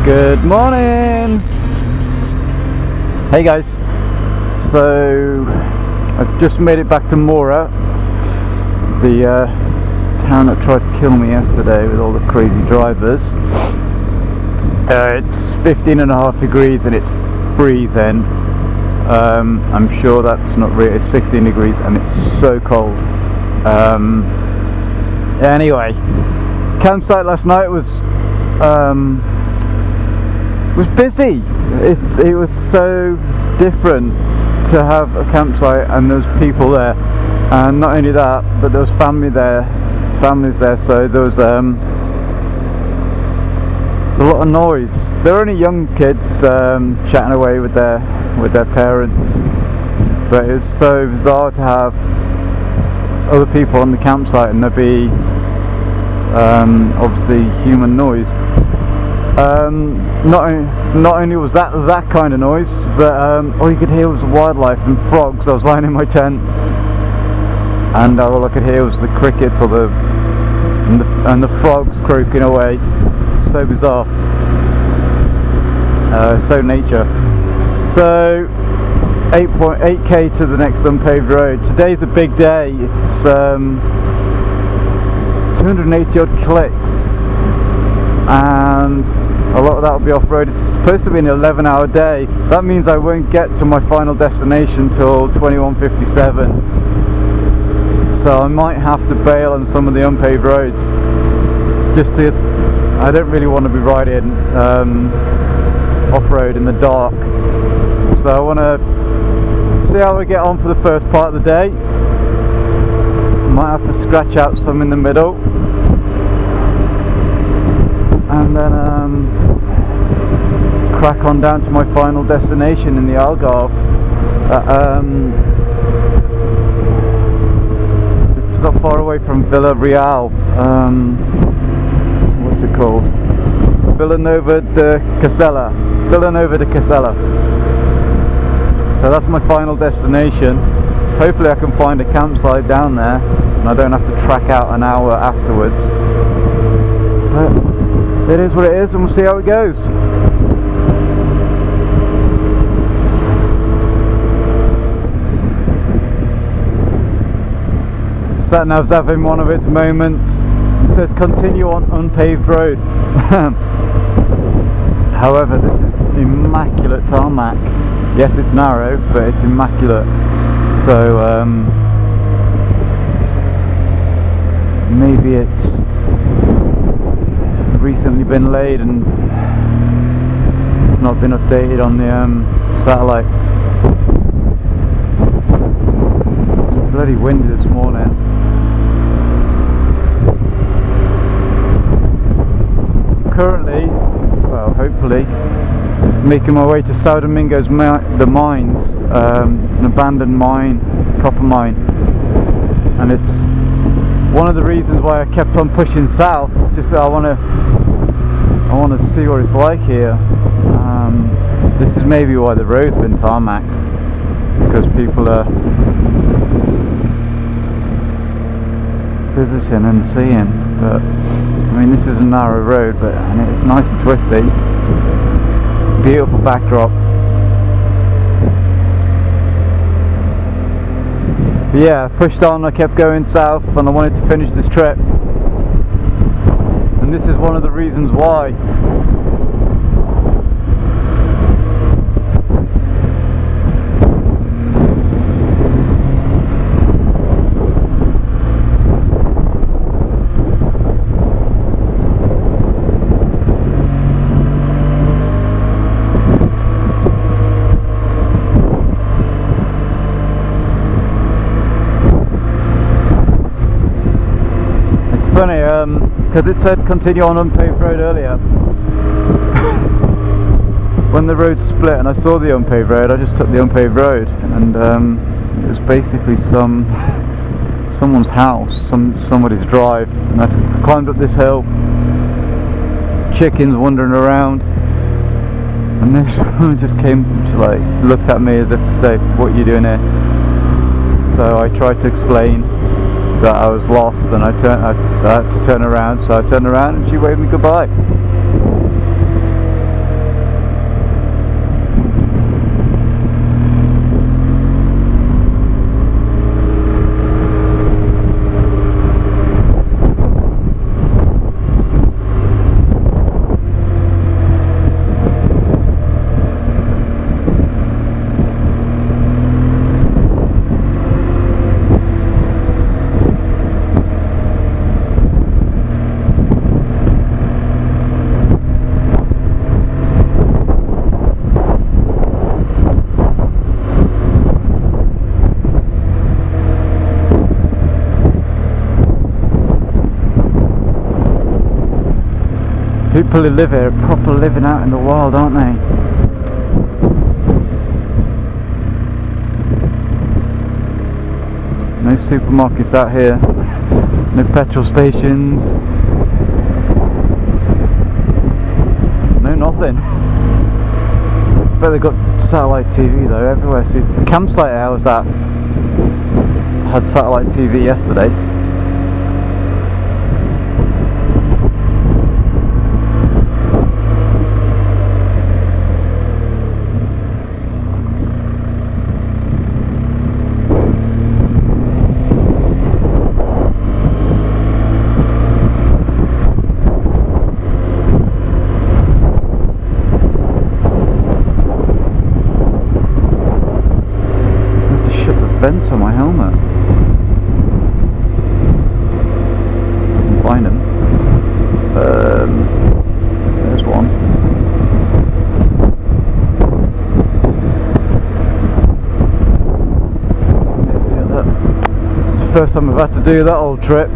Good morning! Hey guys, so I've just made it back to Mora, the town that tried to kill me yesterday with all the crazy drivers. It's 15.5 degrees and it's freezing. I'm sure that's not real. It's 16 degrees and it's so cold. Anyway, campsite last night was busy. It was so different to have a campsite and there's people there, and not only that, but there was families there. So there was a lot of noise. They're only young kids chatting away with their parents, but it was so bizarre to have other people on the campsite and there'd be obviously human noise. Not only was that kind of noise, but all you could hear was wildlife and frogs. I was lying in my tent, and all I could hear was the crickets and the frogs croaking away. So bizarre. So nature. So 8.8k to the next unpaved road. Today's a big day. It's 280 odd clicks, and a lot of that will be off-road. It's supposed to be an 11-hour day. That means I won't get to my final destination till 21:57. So I might have to bail on some of the unpaved roads. I don't really want to be riding off-road in the dark. So I want to see how I get on for the first part of the day. Might have to scratch out some in the middle, and then crack on down to my final destination in the Algarve. It's not far away from Villa Real. What's it called? Villanova de Casella. So that's my final destination. Hopefully I can find a campsite down there and I don't have to track out an hour afterwards. But it is what it is, and we'll see how it goes. Sat-nav's having one of its moments. It says continue on unpaved road. However, this is immaculate tarmac. Yes, it's narrow, but it's immaculate. So maybe it's recently been laid and it's not been updated on the satellites. It's bloody windy this morning. Currently, well, hopefully, making my way to Sao Domingos Mines. It's an abandoned mine, copper mine, and it's one of the reasons why I kept on pushing south. It's just that I want to see what it's like here. This is maybe why the road's been tarmacked, because people are visiting and seeing. But I mean, this is a narrow road, and it's nice and twisty. Beautiful backdrop. But yeah, pushed on, I kept going south and I wanted to finish this trip. And this is one of the reasons why. Funny, because it said continue on unpaved road earlier. When the road split and I saw the unpaved road, I just took the unpaved road, and it was basically someone's house, somebody's drive, and I climbed up this hill, chickens wandering around, and this woman just came, she like looked at me as if to say, what are you doing here? So I tried to explain that I was lost and I had to turn around, so I turned around and she waved me goodbye. People who live here are proper living out in the wild, aren't they? No supermarkets out here, no petrol stations, no nothing. But they've got satellite TV though everywhere. See, the campsite I was at had satellite TV yesterday. Vents on my helmet. Find them. There's one. There's the other. It's the first time I've had to do that whole trip.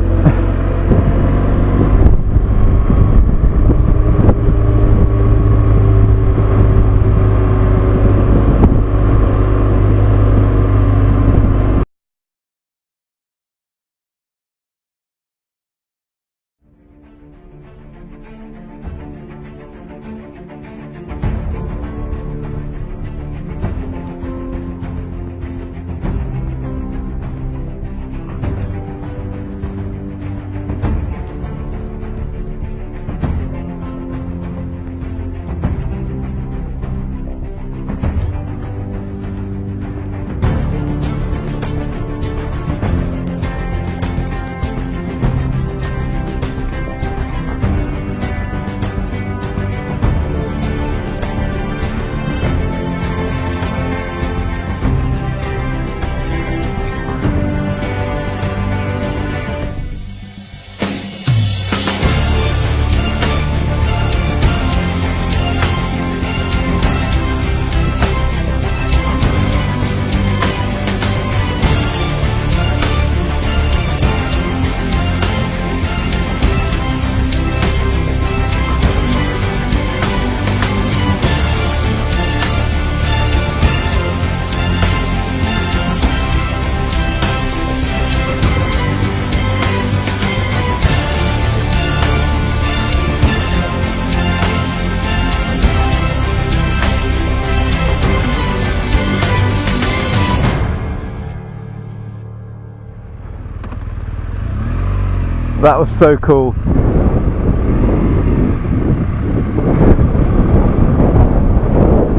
That was so cool.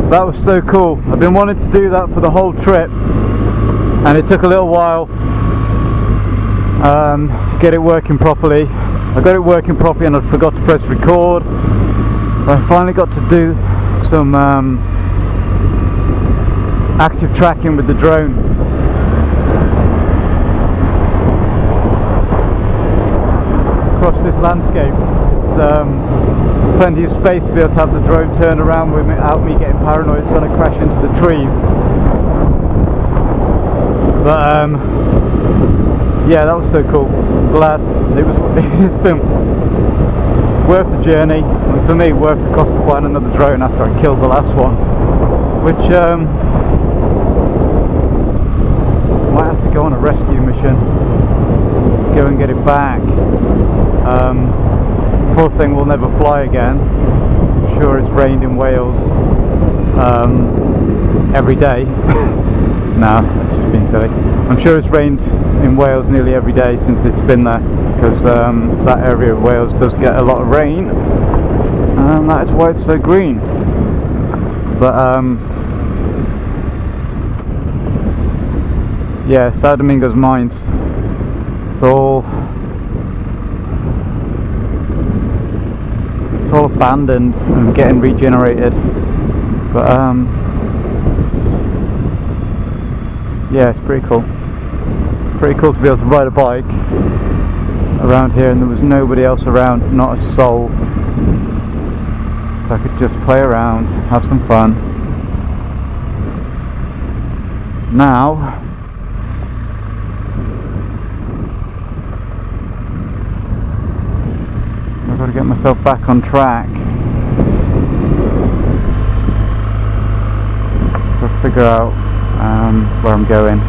That was so cool. I've been wanting to do that for the whole trip, and it took a little while to get it working properly. I got it working properly and I forgot to press record. But I finally got to do some active tracking with the drone. Across this landscape, there's plenty of space to be able to have the drone turn around without me getting paranoid it's going to crash into the trees. But yeah, that was so cool. Glad it's been worth the journey, and for me worth the cost of buying another drone after I killed the last one, which might have to go on a rescue mission, go and get it back. Poor thing will never fly again. I'm sure it's rained in Wales every day. Nah, that's just being silly. I'm sure it's rained in Wales nearly every day since it's been there, because that area of Wales does get a lot of rain, and that is why it's so green. But yeah, Sao Domingos Mines, it's all abandoned and getting regenerated. But yeah, it's pretty cool. Pretty cool to be able to ride a bike around here, and there was nobody else around, not a soul. So I could just play around, have some fun. Now got to get myself back on track. Got to figure out where I'm going.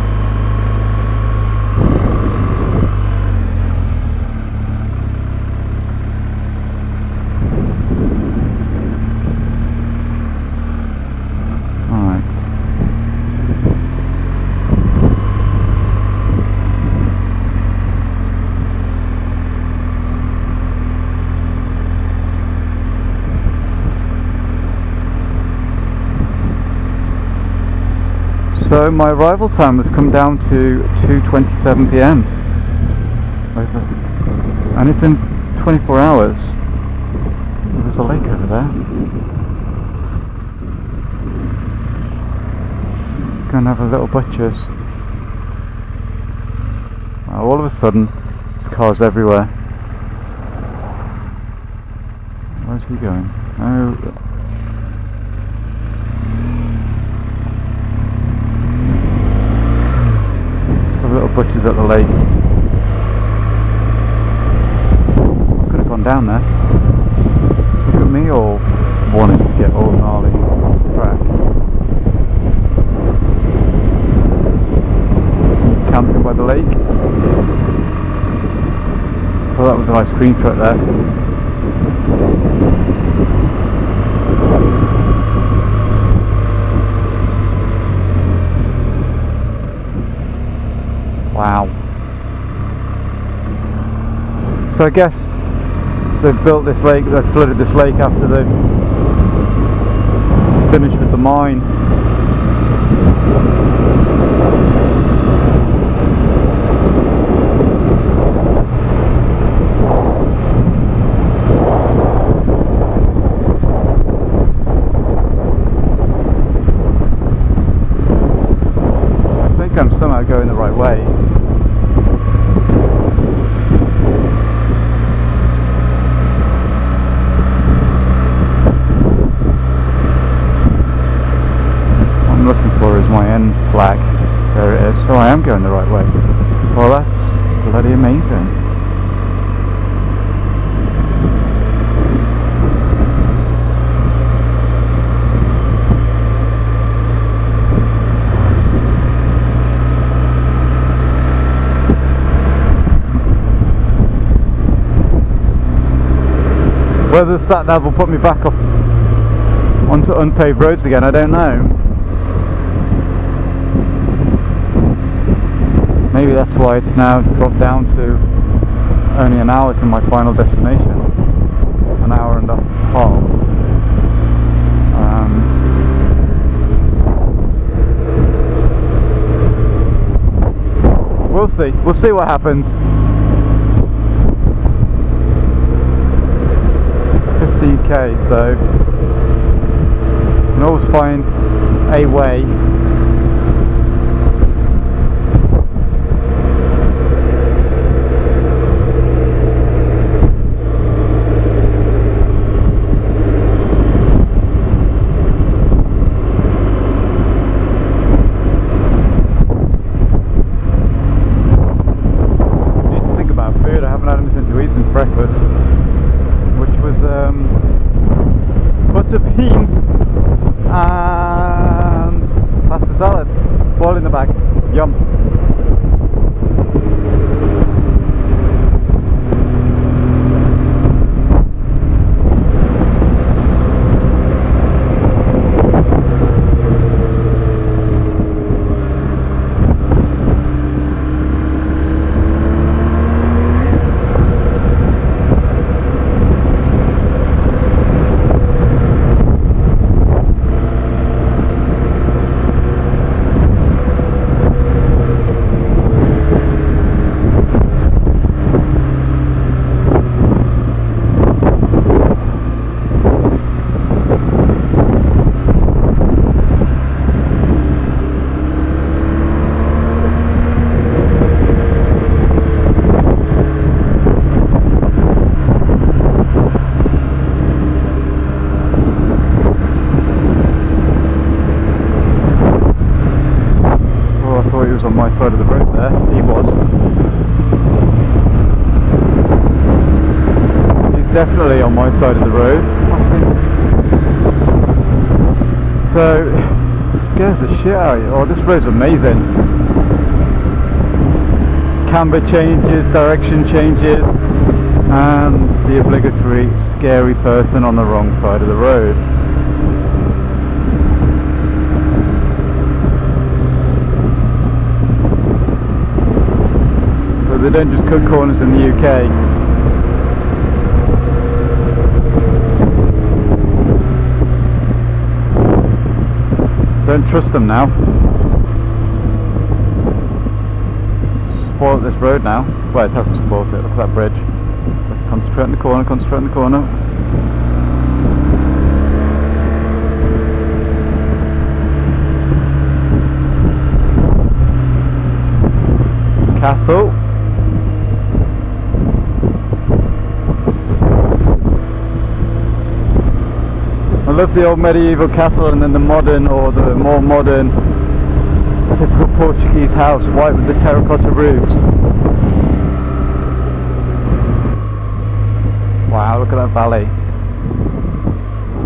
So my arrival time has come down to 2:27 PM. Where's it? And it's in 24 hours. There's a lake over there. Let's go and have a little butcher's. All of a sudden, there's cars everywhere. Where's he going? Oh. Little butchers at the lake. Could have gone down there. Look at me all wanting to get all gnarly off the track. Camping by the lake. So that was an ice cream truck there. Wow. So I guess they've built this lake, they've flooded this lake after they've finished with the mine. I think I'm somehow going the right way. Is my end flag. There it is. So I am going the right way. Well, that's bloody amazing. Whether the sat nav will put me back off onto unpaved roads again, I don't know. Maybe that's why it's now dropped down to only an hour to my final destination. An hour and a half. We'll see. We'll see what happens. 15k, so you can always find a way. Breakfast, which was butter beans and pasta salad, all in the bag. Yum. On my side of the road there, he was. He's definitely on my side of the road. So it scares the shit out of you. Oh, this road's amazing. Camber changes, direction changes, and the obligatory scary person on the wrong side of the road. So they don't just cut corners in the UK. Don't trust them now. Spoiled this road now. Well, it hasn't spoiled it. Look at that bridge. Concentrate on the corner, concentrate on the corner. Castle. I love the old medieval castle and then the modern, or the more modern typical Portuguese house, white with the terracotta roofs. Wow, look at that valley.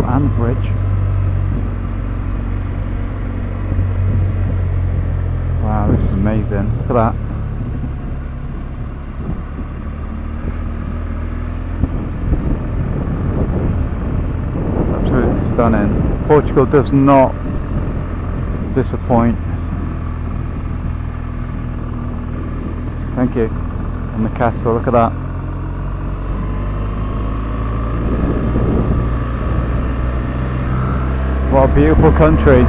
And the bridge. Wow, this is amazing. Look at that. Stunning. Portugal does not disappoint. Thank you. And the castle, look at that. What a beautiful country.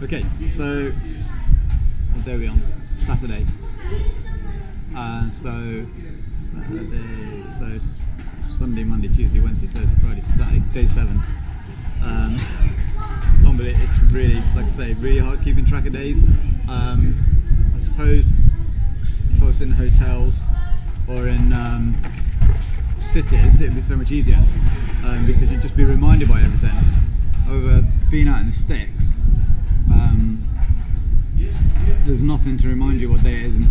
Okay, so there we are, Saturday. So Sunday, Monday, Tuesday, Wednesday, Thursday, Friday, Saturday, day 7. Can't believe it's really, like I say, really hard keeping track of days. I suppose if I was in hotels or in cities, it'd be so much easier because you'd just be reminded by everything. However, being out in the sticks, there's nothing to remind you what day it is, and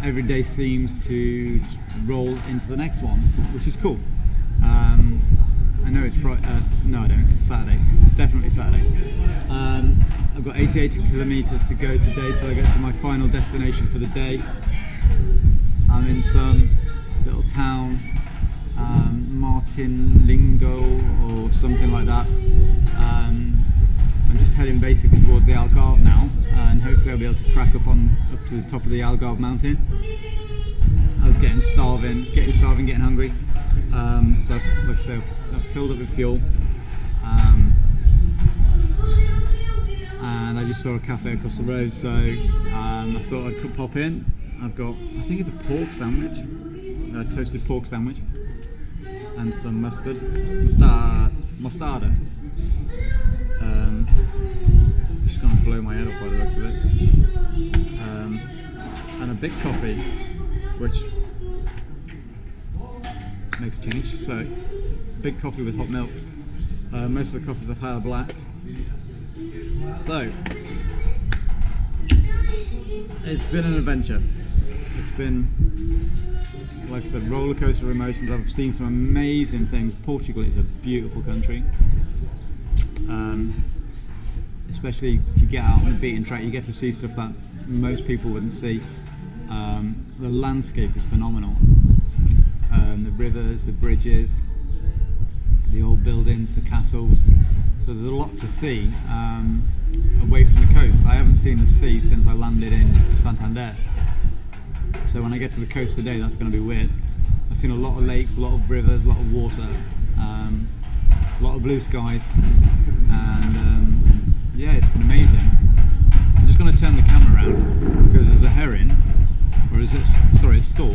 every day seems to just roll into the next one, which is cool. I know it's Friday, no I don't, it's Saturday, definitely Saturday. I've got 88 kilometers to go today till I get to my final destination for the day. I'm in some little town, Martinlingo or something like that. I'm just heading basically towards the Algarve now, and hopefully I'll be able to crack up to the top of the Algarve mountain. I was getting hungry. So like I said, I've filled up with fuel, and I just saw a cafe across the road, so I thought I could pop in. I've got, I think it's a pork sandwich, a toasted pork sandwich, and some mostarda. Just gonna blow my head off by the looks of it. And a big coffee, which makes a change. So, big coffee with hot milk. Most of the coffees I've had are black. So, It's been an adventure. It's been, like I said, roller coaster of emotions. I've seen some amazing things. Portugal is a beautiful country. Especially if you get out on the beaten track, you get to see stuff that most people wouldn't see. The landscape is phenomenal. The rivers, the bridges, the old buildings, the castles. So there's a lot to see away from the coast. I haven't seen the sea since I landed in Santander. So when I get to the coast today, that's going to be weird. I've seen a lot of lakes, a lot of rivers, a lot of water, a lot of blue skies, and yeah, it's been amazing. I'm just going to turn the camera around because there's a heron, or is it, sorry, a stork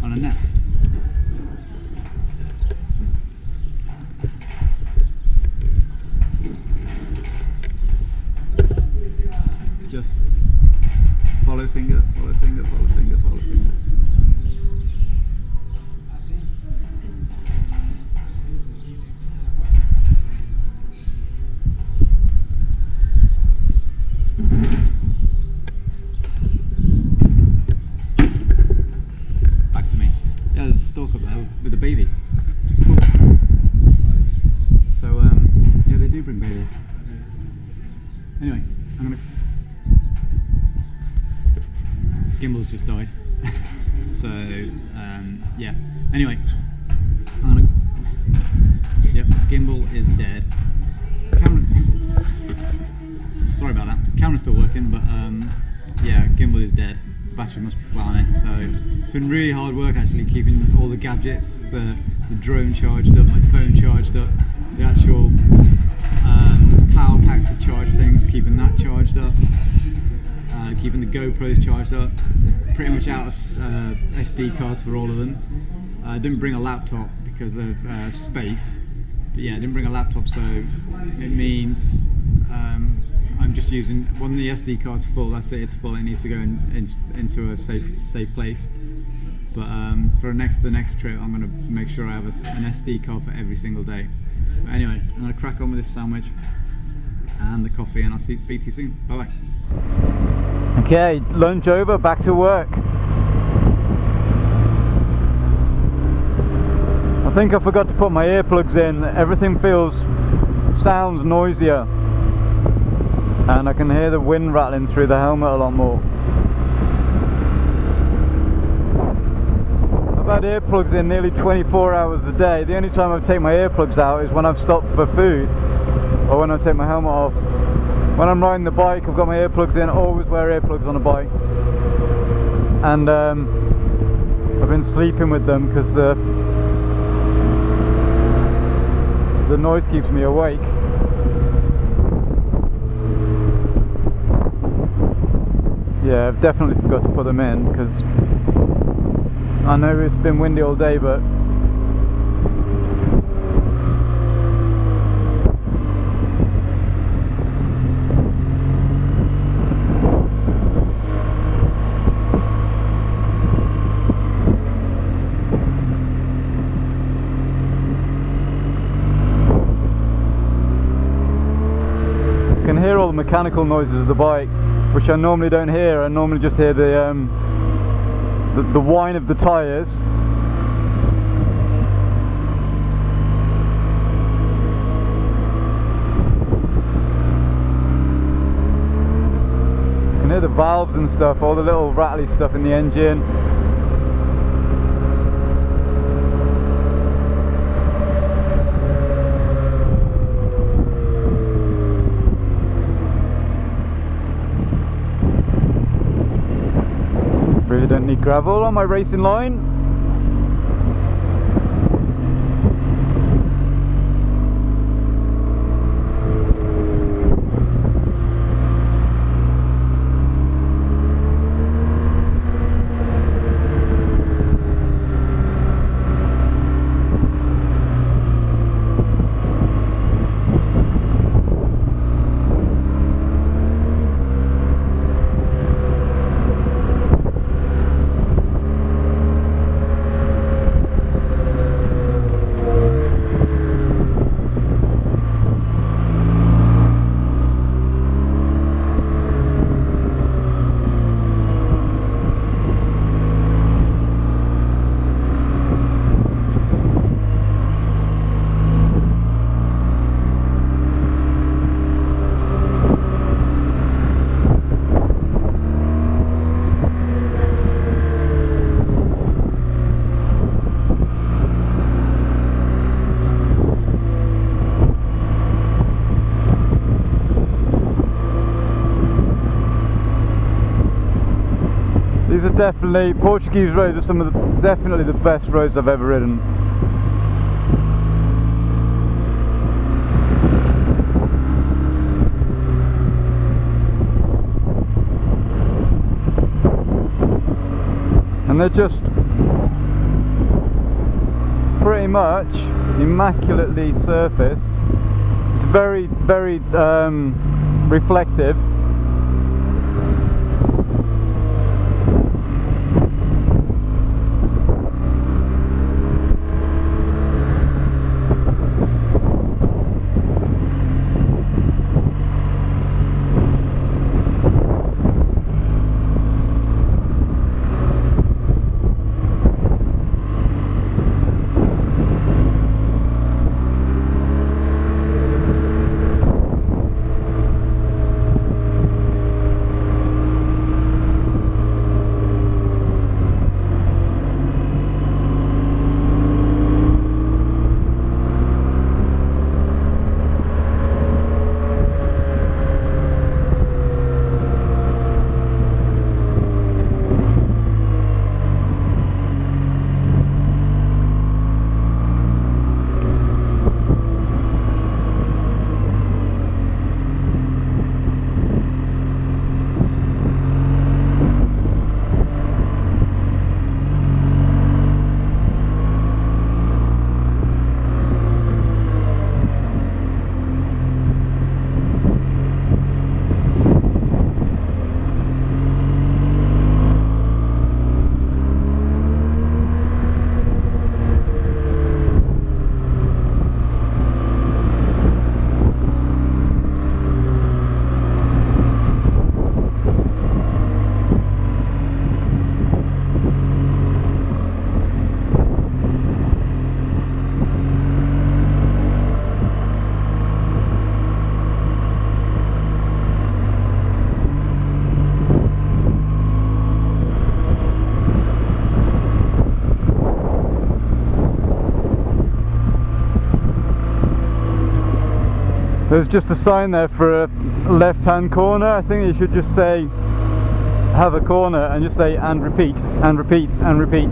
on a nest. Just follow finger, follow finger, follow finger, follow finger. Back to me. Yeah, there's a stork up there with a baby. Which is cool. So, yeah, they do bring babies. Anyway, I'm gonna. Gimbal's just died. So, yeah. Anyway, I'm gonna. Yep, gimbal is dead. Camera. Sorry about that. Camera's still working, but yeah, gimbal is dead. Battery must be flat on it. So it's been really hard work actually keeping all the gadgets, the drone charged up, my phone charged up, the actual power pack to charge things, keeping that charged up, keeping the GoPros charged up. Pretty much out of SD cards for all of them. I didn't bring a laptop because of space. But yeah, I didn't bring a laptop, so it means I'm just using one of the SD cards full. That's it. It's full. It needs to go into a safe place. But for the next trip, I'm going to make sure I have an SD card for every single day. But anyway, I'm going to crack on with this sandwich and the coffee, and I'll speak to you soon. Bye bye. Okay, lunch over, back to work. I think I forgot to put my earplugs in. Everything sounds noisier, and I can hear the wind rattling through the helmet a lot more. I've had earplugs in nearly 24 hours a day. The only time I take my earplugs out is when I've stopped for food or when I take my helmet off. When I'm riding the bike, I've got my earplugs in. I always wear earplugs on a bike, and I've been sleeping with them because the noise keeps me awake. Yeah, I've definitely forgot to put them in because I know it's been windy all day, but I can hear all the mechanical noises of the bike, which I normally don't hear. I normally just hear the whine of the tyres. I can hear the valves and stuff, all the little rattly stuff in the engine. Really don't need gravel on my racing line. definitely, Portuguese roads are some of the, definitely the best roads I've ever ridden. And they're just pretty much immaculately surfaced. It's very, very reflective. There's just a sign there for a left-hand corner. I think you should just say, have a corner, and just say, and repeat, and repeat, and repeat.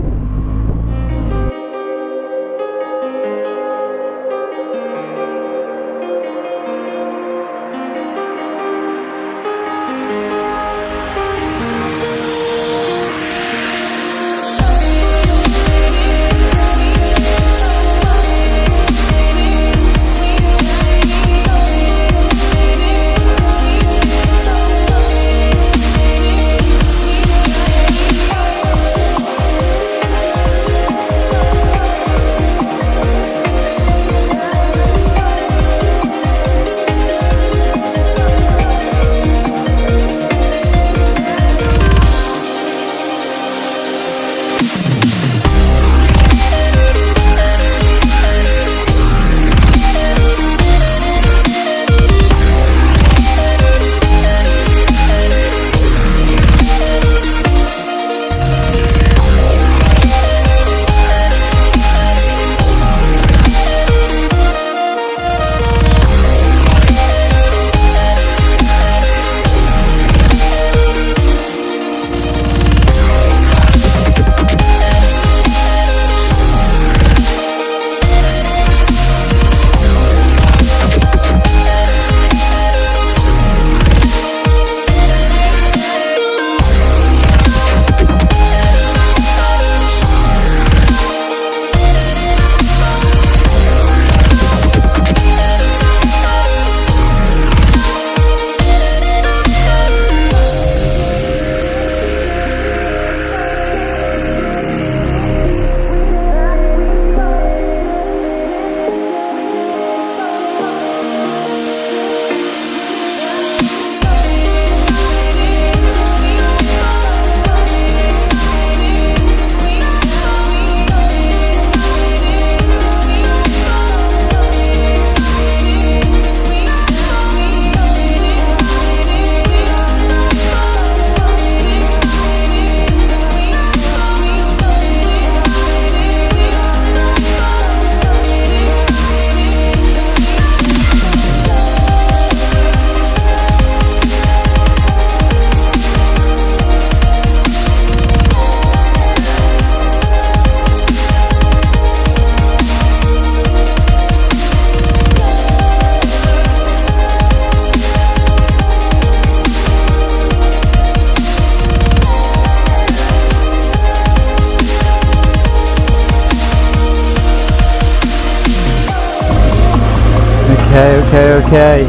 Okay.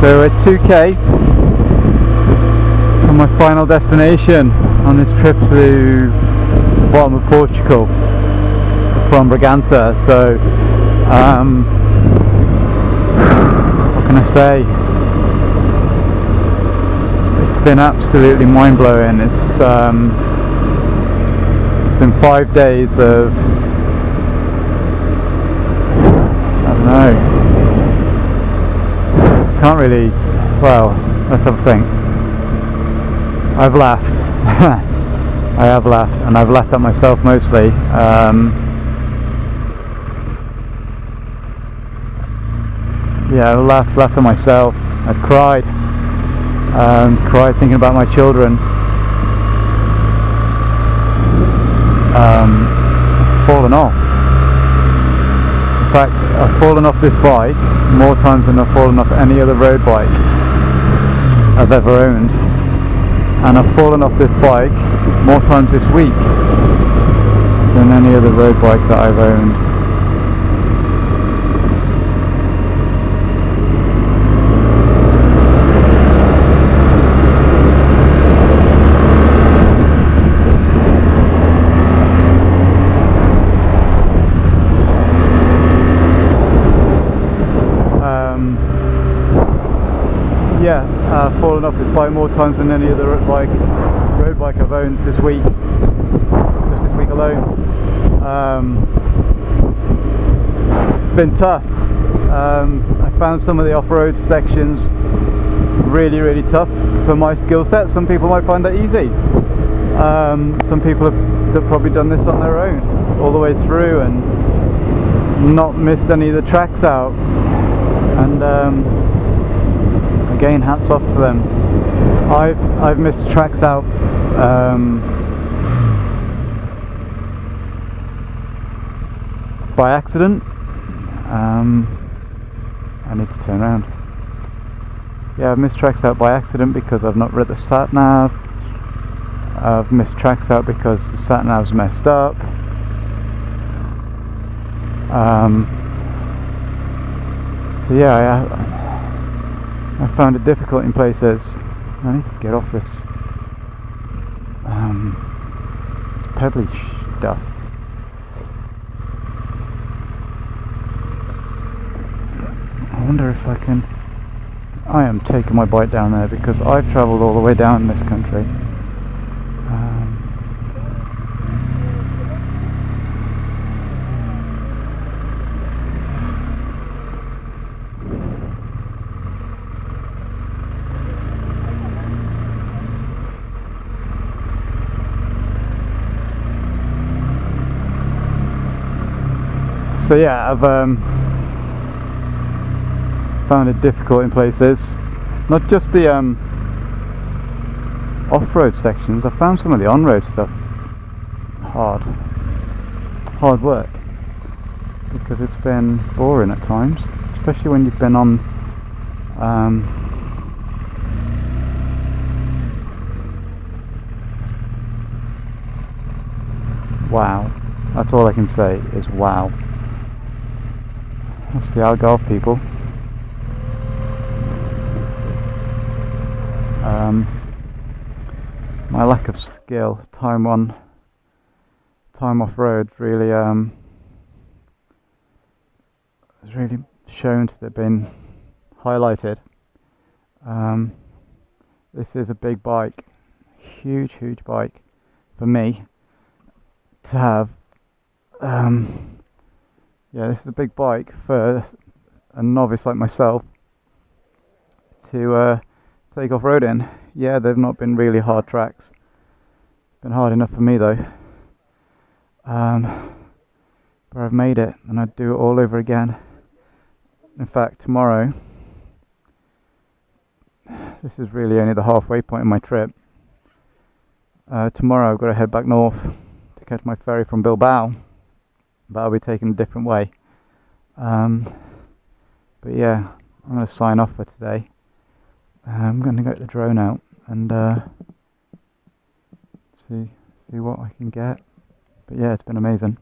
So we're 2k from my final destination on this trip to the bottom of Portugal from Bragança. So, what can I say? It's been absolutely mind-blowing. It's been 5 days of, I don't know, can't really, well, let's have a think. I've laughed. I have laughed, and I've laughed at myself mostly. Yeah, I laughed at myself. I've cried. Cried thinking about my children. Fallen off. In fact, I've fallen off this bike more times than I've fallen off any other road bike I've ever owned, and I've fallen off this bike more times this week than any other road bike that I've owned. Fallen off this bike more times than any other road bike I've owned this week, just this week alone. It's been tough. I found some of the off-road sections really tough for my skill set. Some people might find that easy. Some people have probably done this on their own all the way through and not missed any of the tracks out, and again, hats off to them. I've missed tracks out by accident. I need to turn around. Yeah, I've missed tracks out by accident because I've not read the sat nav. I've missed tracks out because the sat nav's messed up. So yeah, I found it difficult in places. I need to get off this pebbly stuff. I wonder if I can. I am taking my bike down there because I've travelled all the way down this country. So yeah, I've found it difficult in places. Not just the off-road sections. I found some of the on-road stuff hard work, because it's been boring at times, especially when you've been on wow. That's all I can say is wow. That's the Algarve people. My lack of skill, time off road, really has really shown to have been highlighted. This is a big bike, huge bike for me to have. Yeah, this is a big bike for a novice like myself to take off-roading. Yeah, they've not been really hard tracks. Been hard enough for me though. But I've made it, and I'd do it all over again. In fact, tomorrow, this is really only the halfway point of my trip. Tomorrow I've got to head back north to catch my ferry from Bilbao. But I'll be taking a different way. But yeah, I'm going to sign off for today. I'm going to get the drone out and see what I can get. But yeah, it's been amazing.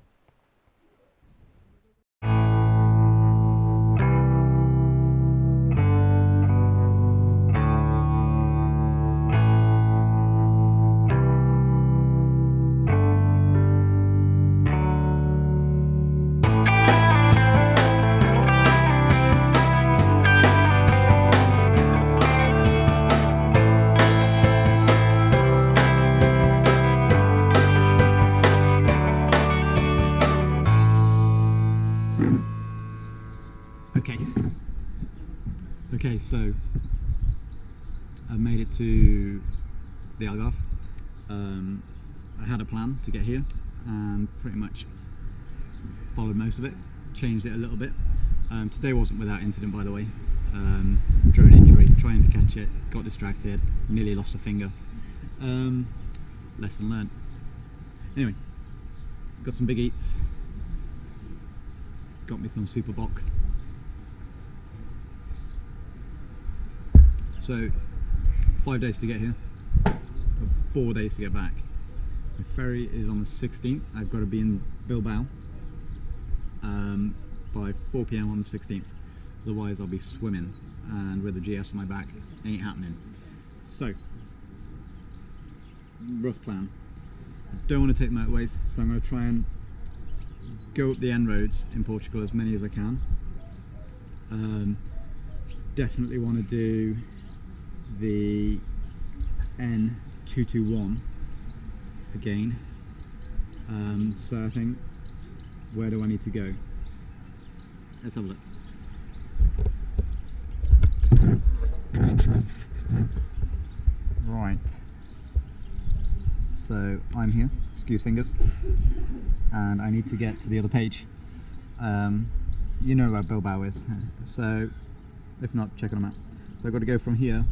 Okay, so I've made it to the Algarve. I had a plan to get here and pretty much followed most of it, changed it a little bit. Today wasn't without incident, by the way. Drone injury, trying to catch it, got distracted, nearly lost a finger. Lesson learned. Anyway, got some big eats, got me some super bock. So 5 days to get here, 4 days to get back. The ferry is on the 16th. I've got to be in Bilbao by 4 PM on the 16th. Otherwise I'll be swimming, and with the GS on my back, ain't happening. So, rough plan. I don't want to take motorways, so I'm going to try and go up the end roads in Portugal, as many as I can. Definitely want to do the N221 again. So I think, where do I need to go? Let's have a look. Right. So I'm here, excuse fingers, and I need to get to the other page. You know where Bilbao is, so if not, check on a map. So I've got to go from here,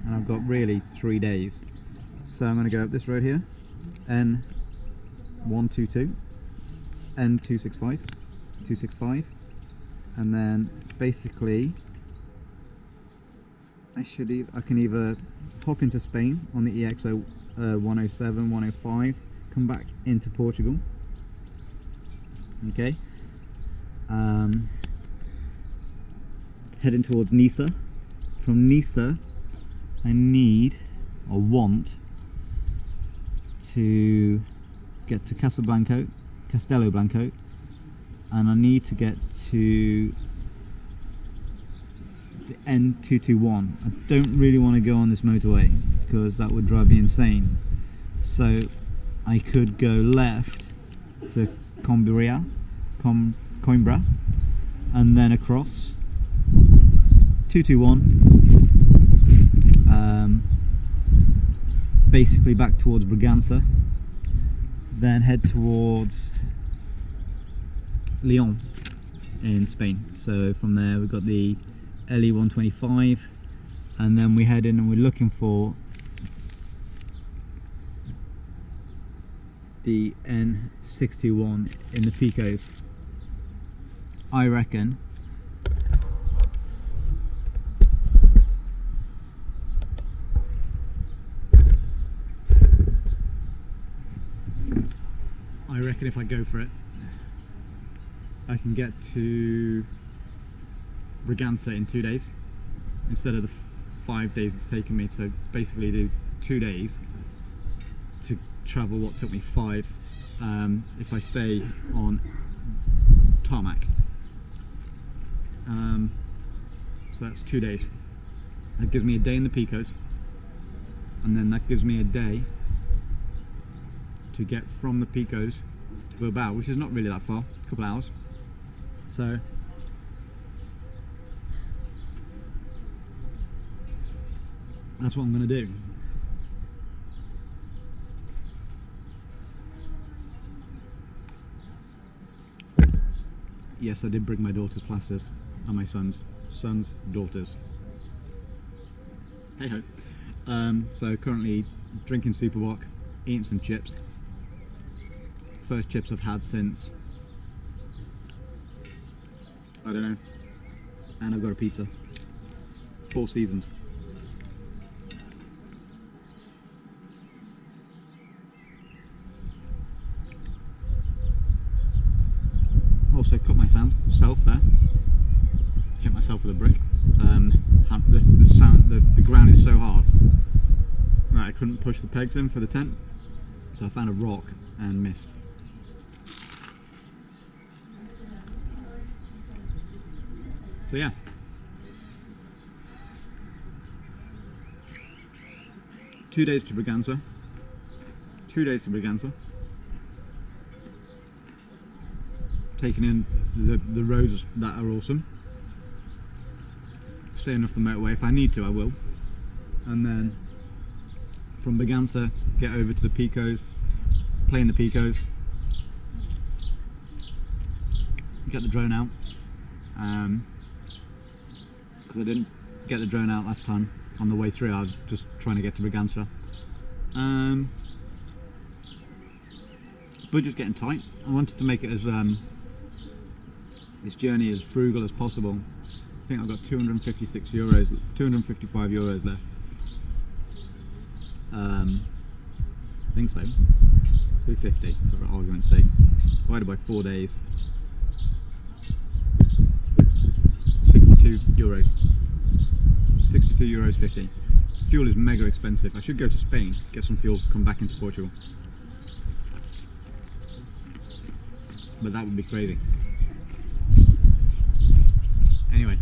and I've got really 3 days. So I'm going to go up this road here, N122, N265, 265, and then basically I can either hop into Spain on the EXO 107, 105, come back into Portugal. Okay. Heading towards Nisa. From Nisa, I need or want to get to Castelo Blanco, and I need to get to the N221. I don't really want to go on this motorway because that would drive me insane. So I could go left to Coimbra, and then across 221, basically back towards Bragança, then head towards Lyon in Spain. So from there we've got the LE125, and then we head in and we're looking for the N621 in the Picos. I reckon if I go for it, I can get to Bragança in 2 days instead of the 5 days it's taken me. So basically do 2 days to travel what took me 5 if I stay on tarmac. So that's 2 days. That gives me a day in the Picos, and then that gives me a day to get from the Picos to Bilbao, which is not really that far, a couple hours. So that's what I'm going to do. Yes, I did bring my daughter's plasters, and my son's daughters. Hey ho. So currently drinking super wok, eating some chips. First chips I've had since, I don't know, and I've got a pizza. 4 Seasons. Also cut myself there, hit myself with a brick. The ground is so hard that I couldn't push the pegs in for the tent, so I found a rock and missed. So yeah, two days to Bragança, 2 taking in the roads that are awesome, staying off the motorway. If I need to, I will. And then from Bragança, get over to the Picos, play in the Picos, get the drone out, because I didn't get the drone out last time on the way through. I was just trying to get to Bragança. Budget's getting tight. I wanted to make it as this journey as frugal as possible. I think I've got 256 euros, 255 euros left. I think so. 250 for argument's sake. Divided by 4 days. 62 euros. 62 euros 50. Fuel is mega expensive. I should go to Spain, get some fuel, come back into Portugal. But that would be crazy. Anyway,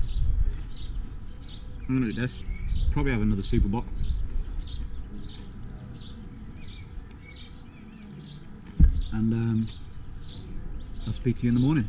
I'm gonna do this. Probably have another super box. And I'll speak to you in the morning.